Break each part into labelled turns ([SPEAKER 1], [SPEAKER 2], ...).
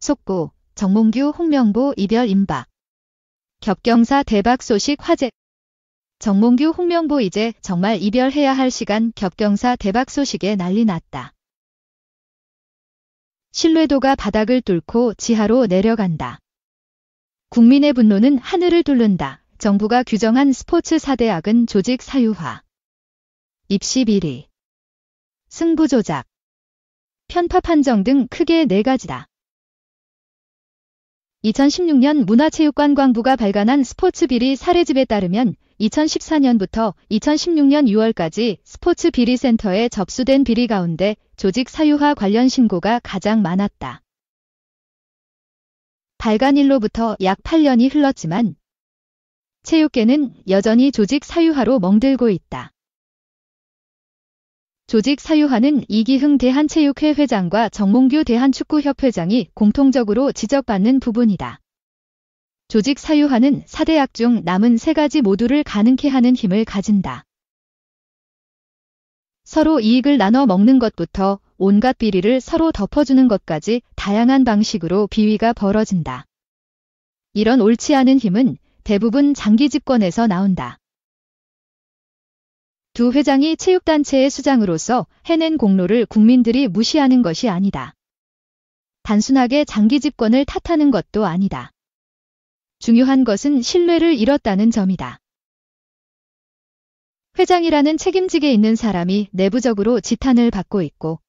[SPEAKER 1] 속보, 정몽규 홍명보 이별 임박. 겹경사 대박 소식 화제. 정몽규 홍명보 이제 정말 이별해야 할 시간. 겹경사 대박 소식에 난리 났다. 신뢰도가 바닥을 뚫고 지하로 내려간다. 국민의 분노는 하늘을 뚫는다. 정부가 규정한 스포츠 4대 악은 조직 사유화, 입시 비리, 승부 조작, 편파 판정 등 크게 4가지다. 2016년 문화체육관광부가 발간한 스포츠 비리 사례집에 따르면 2014년부터 2016년 6월까지 스포츠 비리센터에 접수된 비리 가운데 조직 사유화 관련 신고가 가장 많았다. 발간일로부터 약 8년이 흘렀지만 체육계는 여전히 조직 사유화로 멍들고 있다. 조직 사유화는 이기흥 대한체육회 회장과 정몽규 대한축구협회장이 공통적으로 지적받는 부분이다. 조직 사유화는 4대 악 중 남은 3가지 모두를 가능케 하는 힘을 가진다. 서로 이익을 나눠 먹는 것부터 온갖 비리를 서로 덮어주는 것까지 다양한 방식으로 비위가 벌어진다. 이런 옳지 않은 힘은 대부분 장기 집권에서 나온다. 두 회장이 체육단체의 수장으로서 해낸 공로를 국민들이 무시하는 것이 아니다. 단순하게 장기 집권을 탓하는 것도 아니다. 중요한 것은 신뢰를 잃었다는 점이다. 회장이라는 책임직에 있는 사람이 내부적으로 지탄을 받고 있고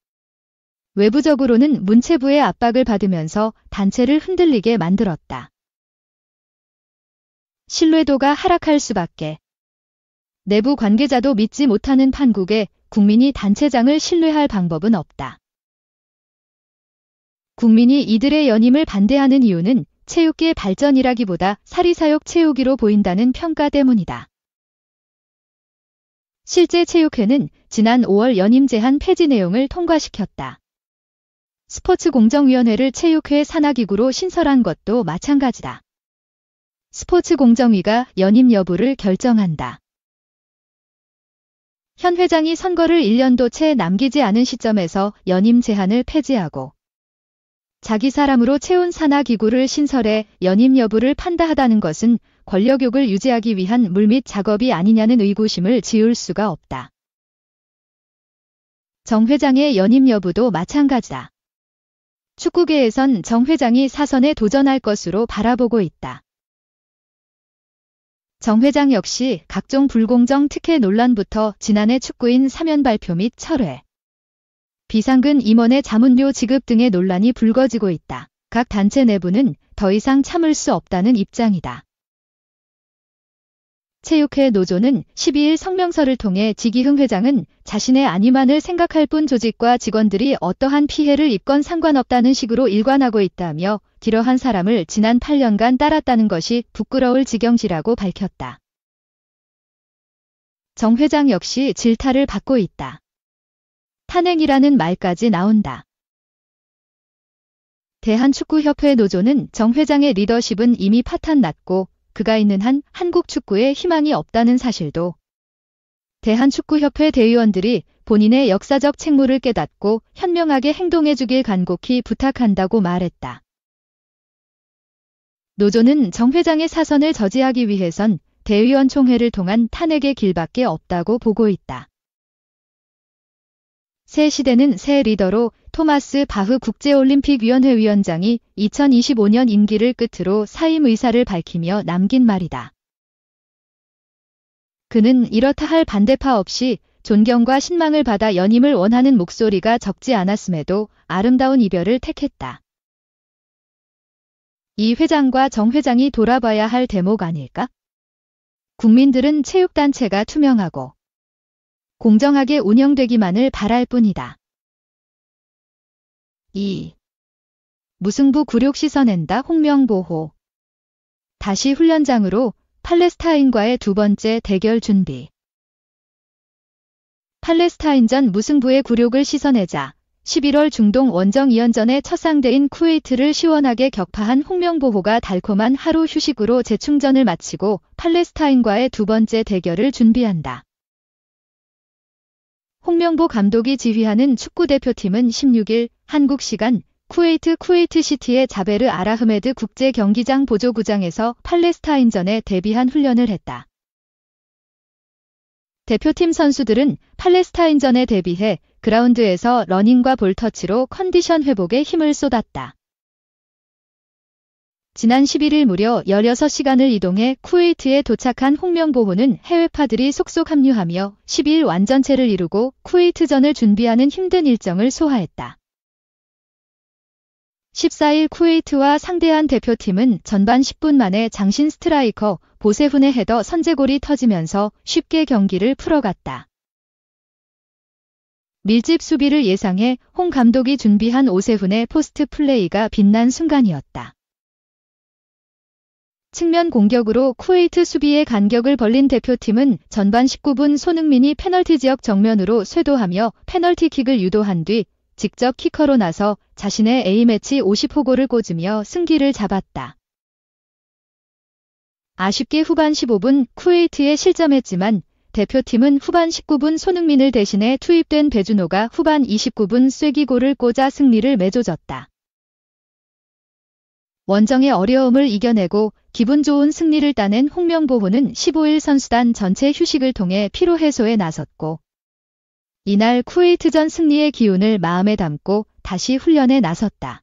[SPEAKER 1] 외부적으로는 문체부의 압박을 받으면서 단체를 흔들리게 만들었다. 신뢰도가 하락할 수밖에. 내부 관계자도 믿지 못하는 판국에 국민이 단체장을 신뢰할 방법은 없다. 국민이 이들의 연임을 반대하는 이유는 체육계 발전이라기보다 사리사욕 채우기로 보인다는 평가 때문이다. 실제 체육회는 지난 5월 연임 제한 폐지 내용을 통과시켰다. 스포츠공정위원회를 체육회 산하기구로 신설한 것도 마찬가지다. 스포츠공정위가 연임 여부를 결정한다. 현 회장이 선거를 1년도 채 남기지 않은 시점에서 연임 제한을 폐지하고 자기 사람으로 채운 산하기구를 신설해 연임 여부를 판단하다는 것은 권력욕을 유지하기 위한 물밑 작업이 아니냐는 의구심을 지울 수가 없다. 정 회장의 연임 여부도 마찬가지다. 축구계에선 정 회장이 사선에 도전할 것으로 바라보고 있다. 정 회장 역시 각종 불공정 특혜 논란부터 지난해 축구인 사면 발표 및 철회, 비상근 임원의 자문료 지급 등의 논란이 불거지고 있다. 각 단체 내부는 더 이상 참을 수 없다는 입장이다. 체육회 노조는 12일 성명서를 통해 지기흥 회장은 자신의 안위만을 생각할 뿐 조직과 직원들이 어떠한 피해를 입건 상관없다는 식으로 일관하고 있다며 이러한 사람을 지난 8년간 따랐다는 것이 부끄러울 지경지라고 밝혔다. 정 회장 역시 질타를 받고 있다. 탄핵이라는 말까지 나온다. 대한축구협회 노조는 정 회장의 리더십은 이미 파탄났고 그가 있는 한 한국 축구에 희망이 없다는 사실도 대한축구협회 대의원들이 본인의 역사적 책무를 깨닫고 현명하게 행동해주길 간곡히 부탁한다고 말했다. 노조는 정 회장의 사선을 저지하기 위해선 대의원 총회를 통한 탄핵의 길밖에 없다고 보고 있다. 새 시대는 새 리더로 토마스 바흐 국제올림픽위원회 위원장이 2025년 임기를 끝으로 사임 의사를 밝히며 남긴 말이다. 그는 이렇다 할 반대파 없이 존경과 신망을 받아 연임을 원하는 목소리가 적지 않았음에도 아름다운 이별을 택했다. 이 회장과 정 회장이 돌아봐야 할 대목 아닐까? 국민들은 체육단체가 투명하고 공정하게 운영되기만을 바랄 뿐이다. 2. 무승부 굴욕 씻어낸다 홍명보호. 다시 훈련장으로 팔레스타인과의 두 번째 대결 준비. 팔레스타인전 무승부의 굴욕을 씻어내자 11월 중동 원정 2연전의 첫 상대인 쿠웨이트를 시원하게 격파한 홍명보호가 달콤한 하루 휴식으로 재충전을 마치고 팔레스타인과의 두 번째 대결을 준비한다. 홍명보 감독이 지휘하는 축구대표팀은 16일 한국 시간 쿠웨이트시티의 자베르 아라흐메드 국제 경기장 보조구장에서 팔레스타인전에 대비한 훈련을 했다. 대표팀 선수들은 팔레스타인전에 대비해 그라운드에서 러닝과 볼터치로 컨디션 회복에 힘을 쏟았다. 지난 11일 무려 16시간을 이동해 쿠웨이트에 도착한 홍명보호는 해외파들이 속속 합류하며 12일 완전체를 이루고 쿠웨이트전을 준비하는 힘든 일정을 소화했다. 14일 쿠웨이트와 상대한 대표팀은 전반 10분 만에 장신 스트라이커 보세훈의 헤더 선제골이 터지면서 쉽게 경기를 풀어갔다. 밀집 수비를 예상해 홍 감독이 준비한 오세훈의 포스트 플레이가 빛난 순간이었다. 측면 공격으로 쿠웨이트 수비의 간격을 벌린 대표팀은 전반 19분 손흥민이 페널티 지역 정면으로 쇄도하며 페널티킥을 유도한 뒤 직접 키커로 나서 자신의 A매치 50호골을 꽂으며 승기를 잡았다. 아쉽게 후반 15분 쿠웨이트에 실점했지만 대표팀은 후반 19분 손흥민을 대신해 투입된 배준호가 후반 29분 쐐기골을 꽂아 승리를 맺어줬다. 원정의 어려움을 이겨내고 기분 좋은 승리를 따낸 홍명보호는 15일 선수단 전체 휴식을 통해 피로 해소에 나섰고 이날 쿠웨이트전 승리의 기운을 마음에 담고 다시 훈련에 나섰다.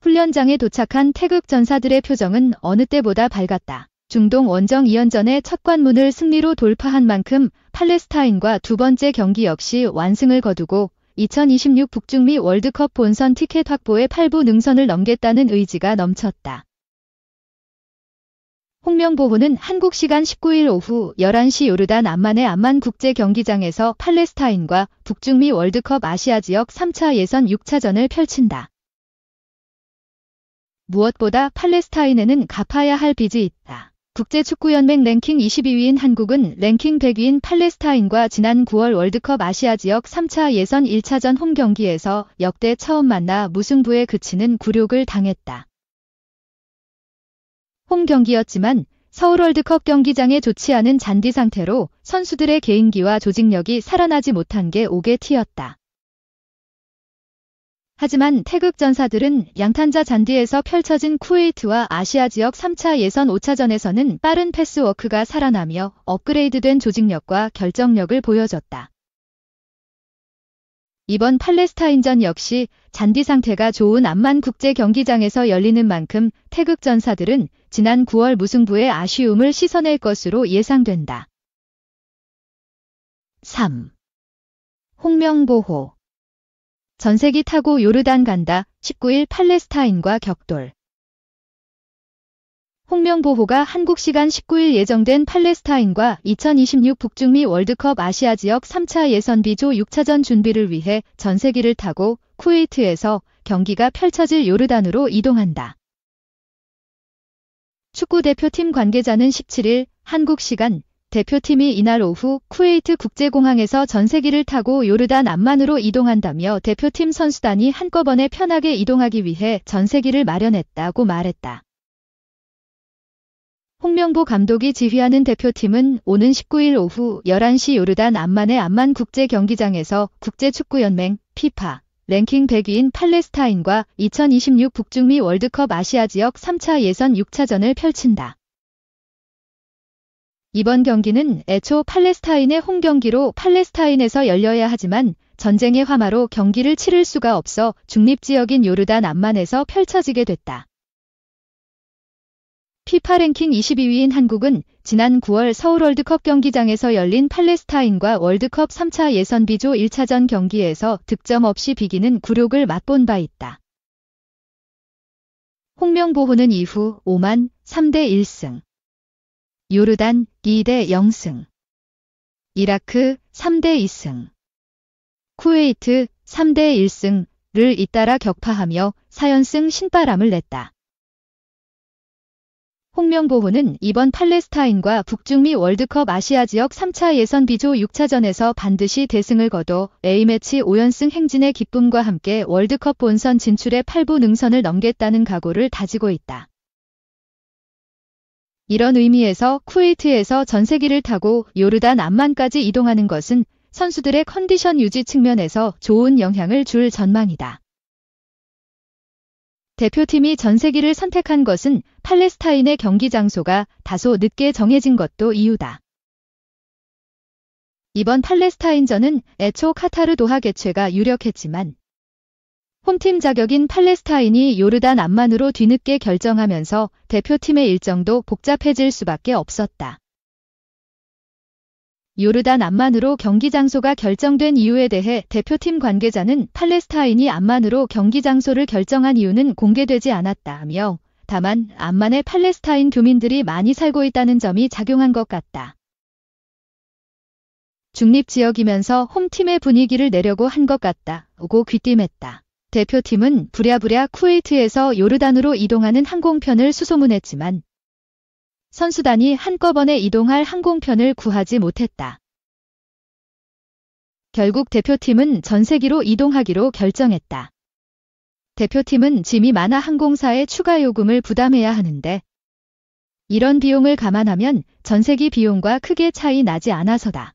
[SPEAKER 1] 훈련장에 도착한 태극 전사들의 표정은 어느 때보다 밝았다. 중동 원정 2연전의 첫 관문을 승리로 돌파한 만큼 팔레스타인과 두 번째 경기 역시 완승을 거두고 2026 북중미 월드컵 본선 티켓 확보에 8부 능선을 넘겠다는 의지가 넘쳤다. 홍명보호는 한국 시간 19일 오후 11시 요르단 암만의 암만 국제 경기장에서 팔레스타인과 북중미 월드컵 아시아 지역 3차 예선 6차전을 펼친다. 무엇보다 팔레스타인에는 갚아야 할 빚이 있다. 국제축구연맹 랭킹 22위인 한국은 랭킹 100위인 팔레스타인과 지난 9월 월드컵 아시아 지역 3차 예선 1차전 홈 경기에서 역대 처음 만나 무승부에 그치는 굴욕을 당했다. 홈 경기였지만 서울 월드컵 경기장에 좋지 않은 잔디 상태로 선수들의 개인기와 조직력이 살아나지 못한 게 옥에 튀었다. 하지만 태극 전사들은 양탄자 잔디에서 펼쳐진 쿠웨이트와 아시아 지역 3차 예선 5차전에서는 빠른 패스워크가 살아나며 업그레이드된 조직력과 결정력을 보여줬다. 이번 팔레스타인전 역시 잔디 상태가 좋은 암만 국제 경기장에서 열리는 만큼 태극 전사들은 지난 9월 무승부의 아쉬움을 씻어낼 것으로 예상된다. 3. 홍명보호 전세기 타고 요르단 간다. 19일 팔레스타인과 격돌. 홍명보호가 한국 시간 19일 예정된 팔레스타인과 2026 북중미 월드컵 아시아 지역 3차 예선 B조 6차전 준비를 위해 전세기를 타고 쿠웨이트에서 경기가 펼쳐질 요르단으로 이동한다. 축구대표팀 관계자는 17일 한국 시간 대표팀이 이날 오후 쿠웨이트 국제공항에서 전세기를 타고 요르단 암만으로 이동한다며 대표팀 선수단이 한꺼번에 편하게 이동하기 위해 전세기를 마련했다고 말했다. 홍명보 감독이 지휘하는 대표팀은 오는 19일 오후 11시 요르단 암만의 암만 국제경기장에서 국제축구연맹 FIFA 랭킹 100위인 팔레스타인과 2026 북중미 월드컵 아시아 지역 3차 예선 6차전을 펼친다. 이번 경기는 애초 팔레스타인의 홈 경기로 팔레스타인에서 열려야 하지만 전쟁의 화마로 경기를 치를 수가 없어 중립지역인 요르단 암만에서 펼쳐지게 됐다. 피파 랭킹 22위인 한국은 지난 9월 서울 월드컵 경기장에서 열린 팔레스타인과 월드컵 3차 예선 B조 1차전 경기에서 득점 없이 비기는 굴욕을 맛본 바 있다. 홍명보호는 이후 오만 3대 1승, 요르단 2대 0승, 이라크 3대 2승, 쿠웨이트 3대 1승을 잇따라 격파하며 4연승 신바람을 냈다. 홍명보호는 이번 팔레스타인과 북중미 월드컵 아시아 지역 3차 예선 B조 6차전에서 반드시 대승을 거둬 A매치 5연승 행진의 기쁨과 함께 월드컵 본선 진출의 8부 능선을 넘겠다는 각오를 다지고 있다. 이런 의미에서 쿠웨이트에서 전세기를 타고 요르단 암만까지 이동하는 것은 선수들의 컨디션 유지 측면에서 좋은 영향을 줄 전망이다. 대표팀이 전세기를 선택한 것은 팔레스타인의 경기 장소가 다소 늦게 정해진 것도 이유다. 이번 팔레스타인전은 애초 카타르 도하 개최가 유력했지만 홈팀 자격인 팔레스타인이 요르단 암만으로 뒤늦게 결정하면서 대표팀의 일정도 복잡해질 수밖에 없었다. 요르단 암만으로 경기 장소가 결정된 이유에 대해 대표팀 관계자는 팔레스타인이 암만으로 경기 장소를 결정한 이유는 공개되지 않았다며 다만 암만에 팔레스타인 교민들이 많이 살고 있다는 점이 작용한 것 같다. 중립지역이면서 홈팀의 분위기를 내려고 한 것 같다고 귀띔했다. 대표팀은 부랴부랴 쿠웨이트에서 요르단으로 이동하는 항공편을 수소문했지만 선수단이 한꺼번에 이동할 항공편을 구하지 못했다. 결국 대표팀은 전세기로 이동하기로 결정했다. 대표팀은 짐이 많아 항공사에 추가 요금을 부담해야 하는데 이런 비용을 감안하면 전세기 비용과 크게 차이 나지 않아서다.